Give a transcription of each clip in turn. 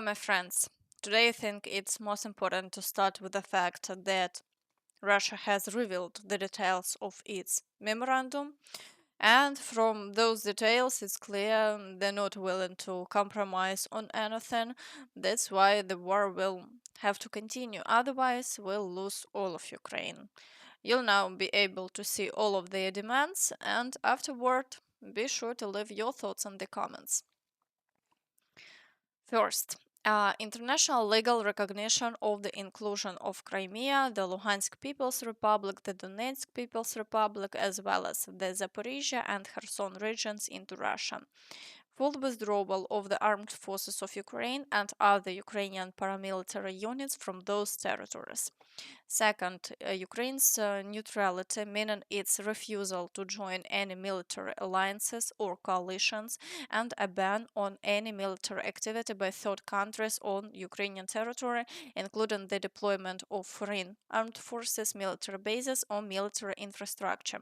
My friends, today I think it's most important to start with the fact that Russia has revealed the details of its memorandum, and from those details, it's clear they're not willing to compromise on anything. That's why the war will have to continue, otherwise, we'll lose all of Ukraine. You'll now be able to see all of their demands, and afterward, be sure to leave your thoughts in the comments. First, international legal recognition of the inclusion of Crimea, the Luhansk People's Republic, the Donetsk People's Republic, as well as the Zaporizhzhia and Kherson regions into Russia. Full withdrawal of the armed forces of Ukraine and other Ukrainian paramilitary units from those territories. Second, Ukraine's neutrality, meaning its refusal to join any military alliances or coalitions, and a ban on any military activity by third countries on Ukrainian territory, including the deployment of foreign armed forces, military bases, or military infrastructure.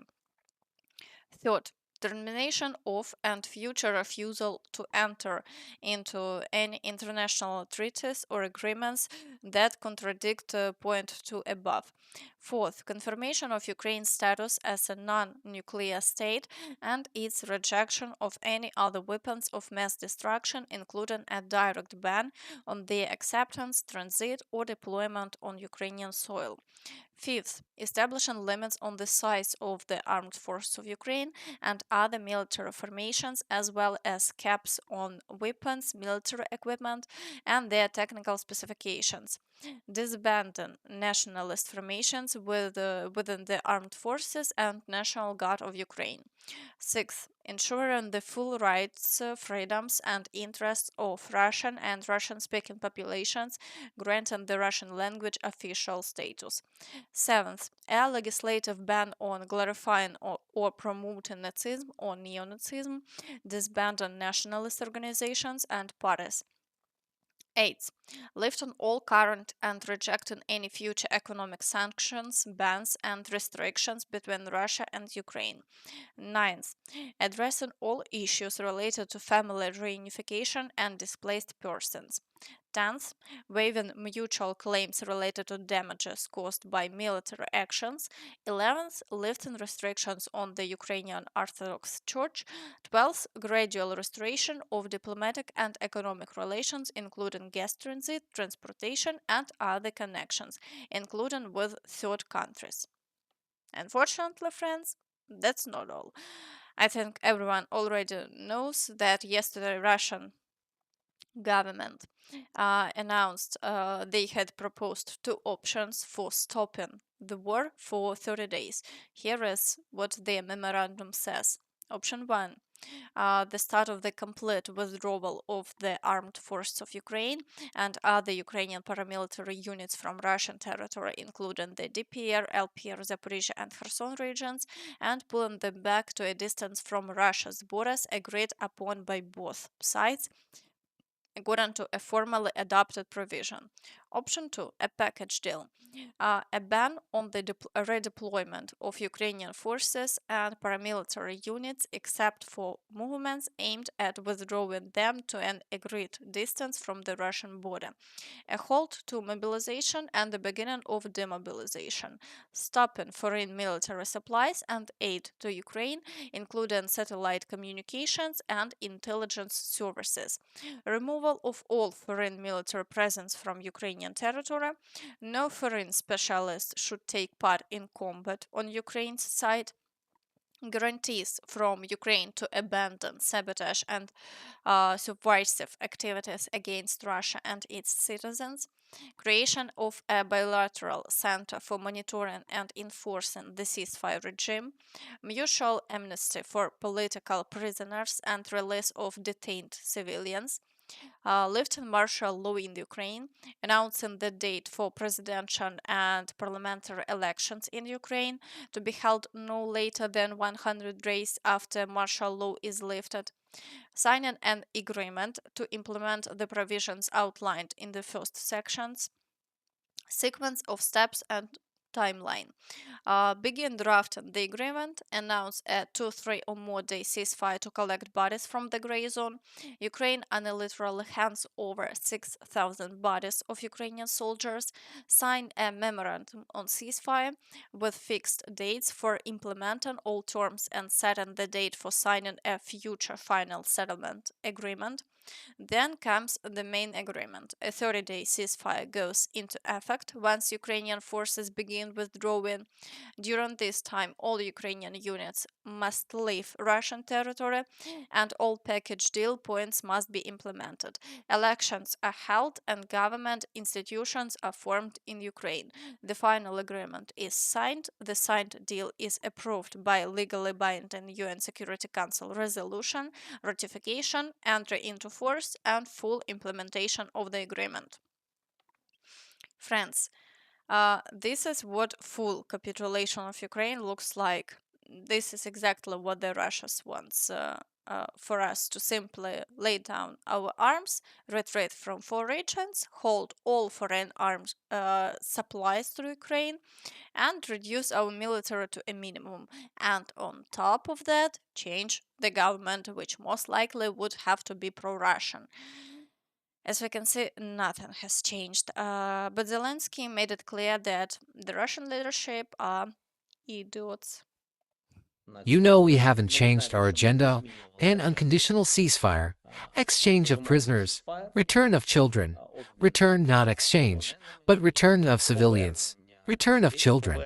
Third, termination of and future refusal to enter into any international treaties or agreements that contradict point 2 above. Fourth, confirmation of Ukraine's status as a non-nuclear state and its rejection of any other weapons of mass destruction, including a direct ban on their acceptance, transit, or deployment on Ukrainian soil. Fifth, establishing limits on the size of the armed forces of Ukraine and other military formations, as well as caps on weapons, military equipment, and their technical specifications. Disbanding nationalist formations within the armed forces and National Guard of Ukraine. Sixth, ensuring the full rights, freedoms, and interests of Russian and Russian speaking populations, granting the Russian language official status. Seventh, a legislative ban on glorifying or promoting Nazism or neo Nazism, disbanding nationalist organizations and parties. Eighth, lifting all current and rejecting any future economic sanctions, bans, and restrictions between Russia and Ukraine. Ninth, addressing all issues related to family reunification and displaced persons. 10th, waiving mutual claims related to damages caused by military actions. 11th, lifting restrictions on the Ukrainian Orthodox Church. 12th, gradual restoration of diplomatic and economic relations, including gas transit, transportation, and other connections, including with third countries. Unfortunately, friends, that's not all. I think everyone already knows that yesterday Russian government announced they had proposed two options for stopping the war for 30 days. Here is what their memorandum says. Option 1, the start of the complete withdrawal of the armed forces of Ukraine and other Ukrainian paramilitary units from Russian territory, including the DPR, LPR, Zaporizhzhia, and Kherson regions, and pulling them back to a distance from Russia's borders agreed upon by both sides according to a formally adopted provision. Option 2, a package deal. A ban on the redeployment of Ukrainian forces and paramilitary units except for movements aimed at withdrawing them to an agreed distance from the Russian border. A halt to mobilization and the beginning of demobilization. Stopping foreign military supplies and aid to Ukraine, including satellite communications and intelligence services. Removal of all foreign military presence from Ukrainian territory. No foreign specialist should take part in combat on Ukraine's side. Guarantees from Ukraine to abandon sabotage and subversive activities against Russia and its citizens. Creation of a bilateral center for monitoring and enforcing the ceasefire regime. Mutual amnesty for political prisoners and release of detained civilians. Lifting martial law in Ukraine, announcing the date for presidential and parliamentary elections in Ukraine to be held no later than 100 days after martial law is lifted, signing an agreement to implement the provisions outlined in the first sections, sequence of steps and timeline. Begin drafting the agreement, announce a 2-3 or more day ceasefire to collect bodies from the gray zone. Ukraine unilaterally hands over 6,000 bodies of Ukrainian soldiers, sign a memorandum on ceasefire with fixed dates for implementing all terms and setting the date for signing a future final settlement agreement. Then comes the main agreement. A 30-day ceasefire goes into effect once Ukrainian forces begin withdrawing. During this time, all Ukrainian units must leave Russian territory and all package deal points must be implemented. Elections are held and government institutions are formed in Ukraine. The final agreement is signed. The signed deal is approved by legally binding UN Security Council resolution, ratification, entry into force, and full implementation of the agreement. Friends, this is what full capitulation of Ukraine looks like. This is exactly what the Russians wants. For us to simply lay down our arms, retreat from 4 regions, hold all foreign arms supplies to Ukraine, and reduce our military to a minimum. And on top of that, change the government, which most likely would have to be pro-Russian. As we can see, nothing has changed. But Zelensky made it clear that the Russian leadership are idiots. You know we haven't changed our agenda, an unconditional ceasefire, exchange of prisoners, return of children, return not exchange, but return of civilians, return of children,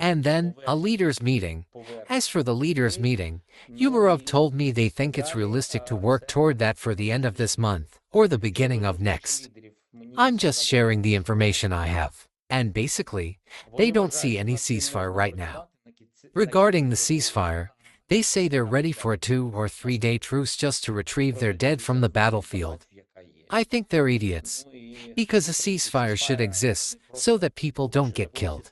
and then a leaders' meeting. As for the leaders' meeting, Umarov told me they think it's realistic to work toward that for the end of this month or the beginning of next. I'm just sharing the information I have. And basically, they don't see any ceasefire right now. Regarding the ceasefire, they say they're ready for a 2 or 3 day truce just to retrieve their dead from the battlefield. I think they're idiots. Because a ceasefire should exist so that people don't get killed.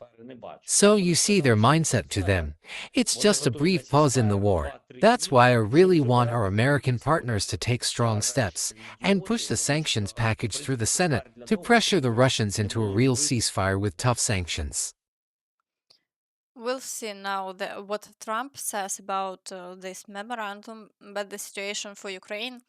So you see their mindset to them. It's just a brief pause in the war. That's why I really want our American partners to take strong steps and push the sanctions package through the Senate to pressure the Russians into a real ceasefire with tough sanctions. We'll see now what Trump says about this memorandum, but the situation for Ukraine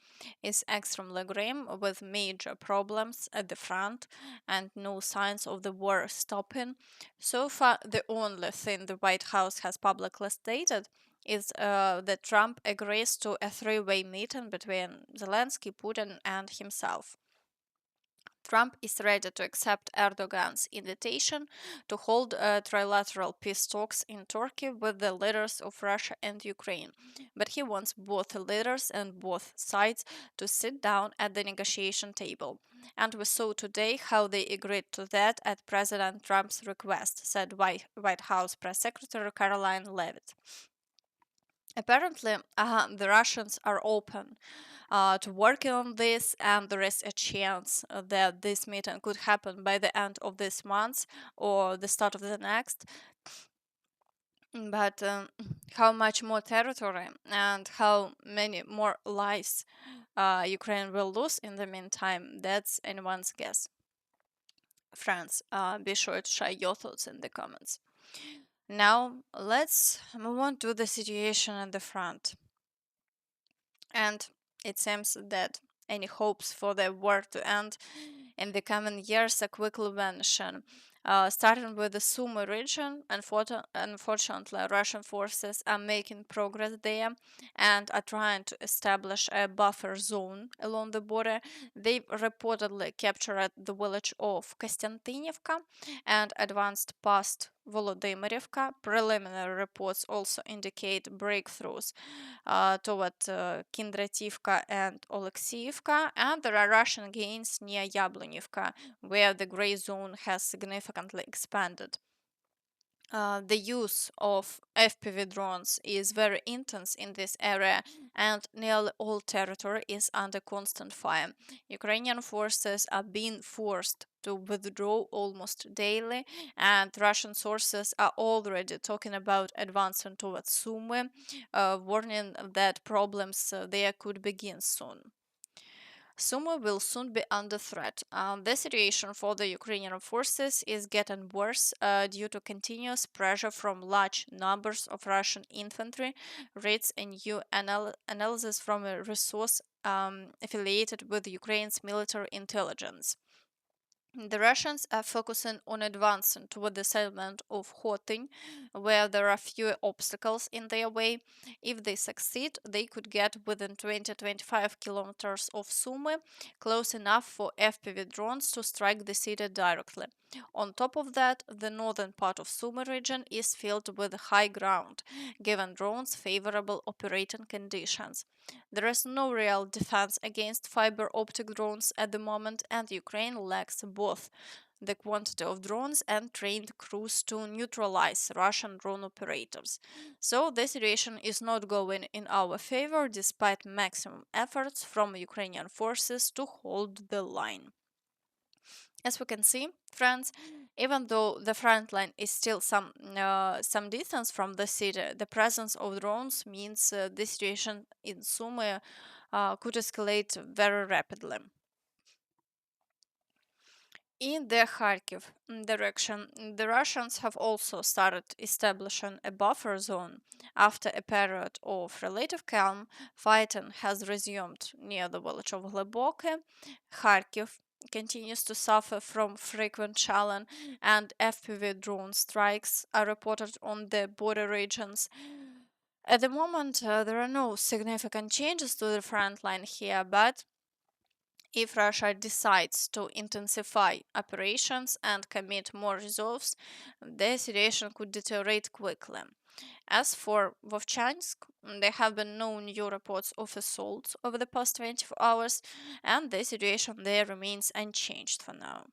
is extremely grim with major problems at the front and no signs of the war stopping. So far, the only thing the White House has publicly stated is that Trump agrees to a three-way meeting between Zelensky, Putin, and himself. Trump is ready to accept Erdogan's invitation to hold trilateral peace talks in Turkey with the leaders of Russia and Ukraine. But he wants both leaders and both sides to sit down at the negotiation table. And we saw today how they agreed to that at President Trump's request, said White House Press Secretary Caroline Leavitt. Apparently, the Russians are open to working on this, and there is a chance that this meeting could happen by the end of this month or the start of the next. But how much more territory and how many more lives Ukraine will lose in the meantime, that's anyone's guess. Friends, be sure to share your thoughts in the comments. Now, let's move on to the situation at the front. And it seems that any hopes for the war to end in the coming years are quickly vanishing. Starting with the Sumy region, unfortunately, Russian forces are making progress there and are trying to establish a buffer zone along the border. They reportedly captured the village of Kostantinivka and advanced past Volodymyrivka. Preliminary reports also indicate breakthroughs toward Kindrativka and Oleksiivka, and there are Russian gains near Yablonivka, where the gray zone has significantly expanded. The use of FPV drones is very intense in this area, and nearly all territory is under constant fire. Ukrainian forces are being forced to withdraw almost daily, and Russian sources are already talking about advancing towards Sumy, warning that problems there could begin soon. Sumy will soon be under threat. The situation for the Ukrainian forces is getting worse due to continuous pressure from large numbers of Russian infantry, reads a new analysis from a resource affiliated with Ukraine's military intelligence. The Russians are focusing on advancing toward the settlement of halting, where there are fewer obstacles in their way. If they succeed, they could get within 20-25 kilometers of Sumy, close enough for FPV drones to strike the city directly. On top of that, the northern part of Sumy region is filled with high ground, giving drones favorable operating conditions. There is no real defense against fiber optic drones at the moment, and Ukraine lacks both the quantity of drones and trained crews to neutralize Russian drone operators. So the situation is not going in our favor despite maximum efforts from Ukrainian forces to hold the line. As we can see, friends, even though the front line is still some distance from the city, the presence of drones means the situation in Sumy could escalate very rapidly. In the Kharkiv direction, the Russians have also started establishing a buffer zone. After a period of relative calm, fighting has resumed near the village of Gleboke. Kharkiv continues to suffer from frequent shelling, and FPV drone strikes are reported on the border regions. At the moment, there are no significant changes to the front line here, but if Russia decides to intensify operations and commit more reserves, the situation could deteriorate quickly. As for Vovchansk, there have been no new reports of assaults over the past 24 hours, and the situation there remains unchanged for now.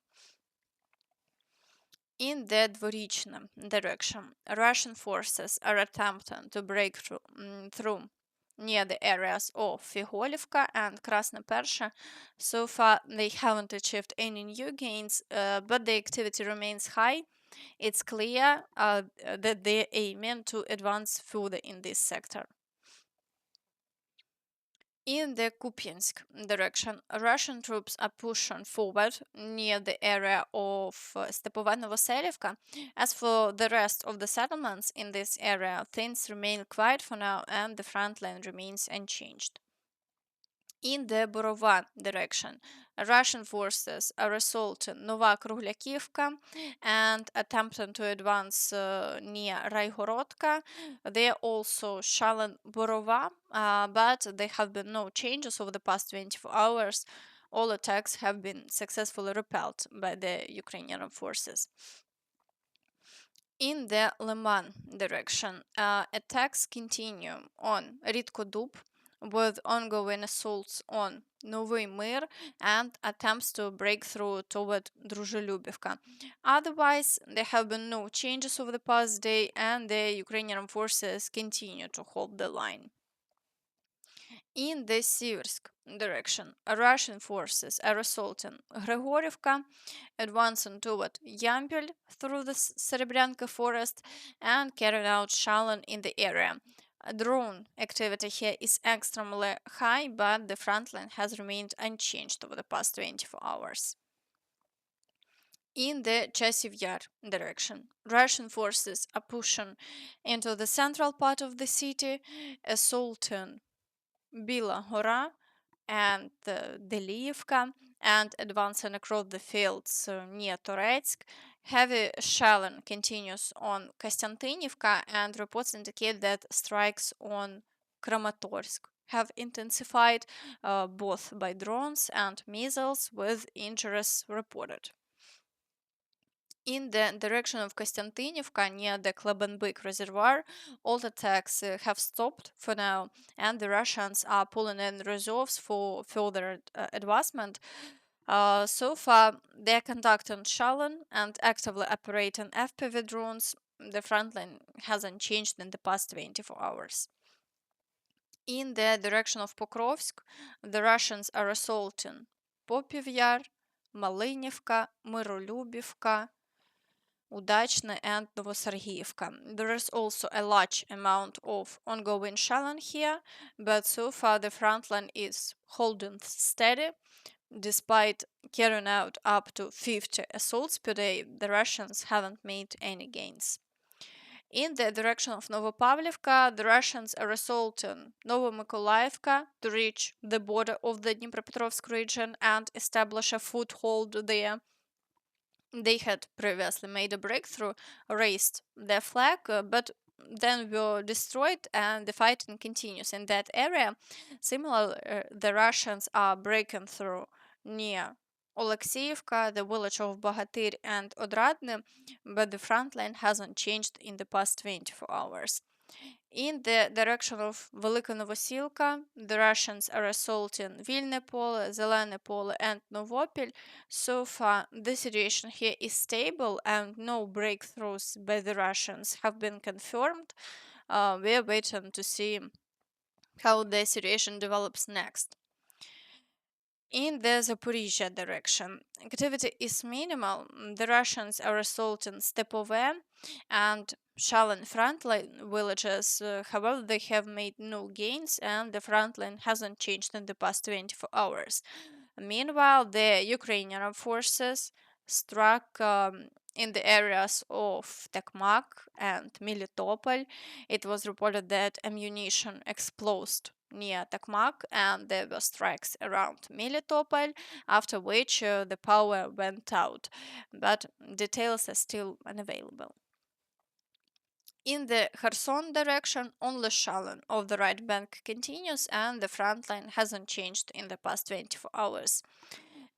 In the Dvorichne direction, Russian forces are attempting to break through near the areas of Figolivka and Krasnopersha. So far, they haven't achieved any new gains, but the activity remains high. It's clear that they're aiming to advance further in this sector. In the Kupiansk direction, Russian troops are pushing forward near the area of Stepova Novoselivka. As for the rest of the settlements in this area, things remain quiet for now and the front line remains unchanged. In the Borova direction, Russian forces are assaulting Nova Krugliakivka and attempting to advance near Raigorodka. They are also shelling Borova, but there have been no changes over the past 24 hours. All attacks have been successfully repelled by the Ukrainian forces. In the Liman direction, attacks continue on Ritkodub with ongoing assaults on Novy Mir and attempts to break through toward Druzhelyubivka. Otherwise, there have been no changes over the past day and the Ukrainian forces continue to hold the line. In the Siversk direction, Russian forces are assaulting Grigorivka, advancing toward Yampel through the Serebryanka forest, and carrying out shelling in the area. Drone activity here is extremely high, but the front line has remained unchanged over the past 24 hours. In the Chasiv Yar direction, Russian forces are pushing into the central part of the city, assaulting Bila Hora and Deliivka and advancing across the fields near Donetsk. Heavy shelling continues on Kostantinivka and reports indicate that strikes on Kramatorsk have intensified both by drones and missiles with injuries reported. In the direction of Kostantinivka near the Klebenbyk reservoir, all attacks have stopped for now, and the Russians are pulling in reserves for further advancement. So far, they're conducting shelling and actively operating FPV drones. The front line hasn't changed in the past 24 hours. In the direction of Pokrovsk, the Russians are assaulting Popyv Yar, Malinivka, Mirolubivka, Udachne, and Novosargivka. There is also a large amount of ongoing shelling here, but so far the front line is holding steady. Despite carrying out up to 50 assaults per day, the Russians haven't made any gains. In the direction of Novopavlivka, the Russians are assaulting Novomykolaivka to reach the border of the Dnipropetrovsk region and establish a foothold there. They had previously made a breakthrough, raised their flag, but then were destroyed, and the fighting continues in that area. Similarly, the Russians are breaking through near Oleksiivka, the village of Bogatyr, and Odradny, but the front line hasn't changed in the past 24 hours. In the direction of Velika Novosilka, the Russians are assaulting Vilne Pole, Zelene Pole, and Novopil. So far, the situation here is stable and no breakthroughs by the Russians have been confirmed. We are waiting to see how the situation develops next. In the Zaporizhzhia direction, activity is minimal. The Russians are assaulting Stepove and shelling frontline villages. However, they have made no gains, and the frontline hasn't changed in the past 24 hours. Meanwhile, the Ukrainian forces struck in the areas of Takmak and Melitopol. It was reported that ammunition exploded near Takmak, and there were strikes around Melitopol, after which the power went out, but details are still unavailable. In the Kherson direction, only shelling of the right bank continues, and the front line hasn't changed in the past 24 hours.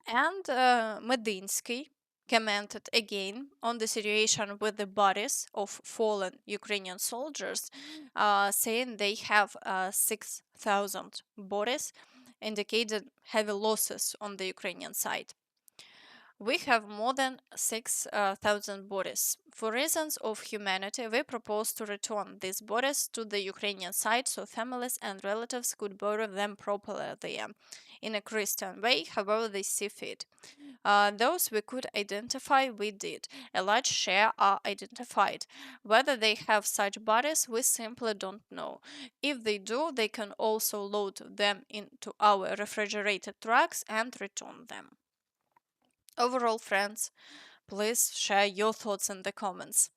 And Medinsky commented again on the situation with the bodies of fallen Ukrainian soldiers, saying they have 6,000 bodies, indicated heavy losses on the Ukrainian side. We have more than 6,000 bodies. For reasons of humanity, we propose to return these bodies to the Ukrainian side so families and relatives could bury them properly there in a Christian way, however they see fit. Those we could identify, we did. A large share are identified. Whether they have such bodies, we simply don't know. If they do, they can also load them into our refrigerated trucks and return them. Overall, friends, please share your thoughts in the comments.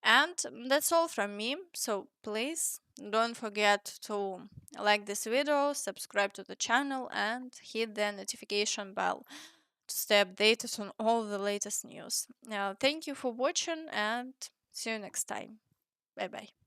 And that's all from me. So please don't forget to like this video, subscribe to the channel, and hit the notification bell to stay updated on all the latest news. Now, thank you for watching and see you next time. Bye bye.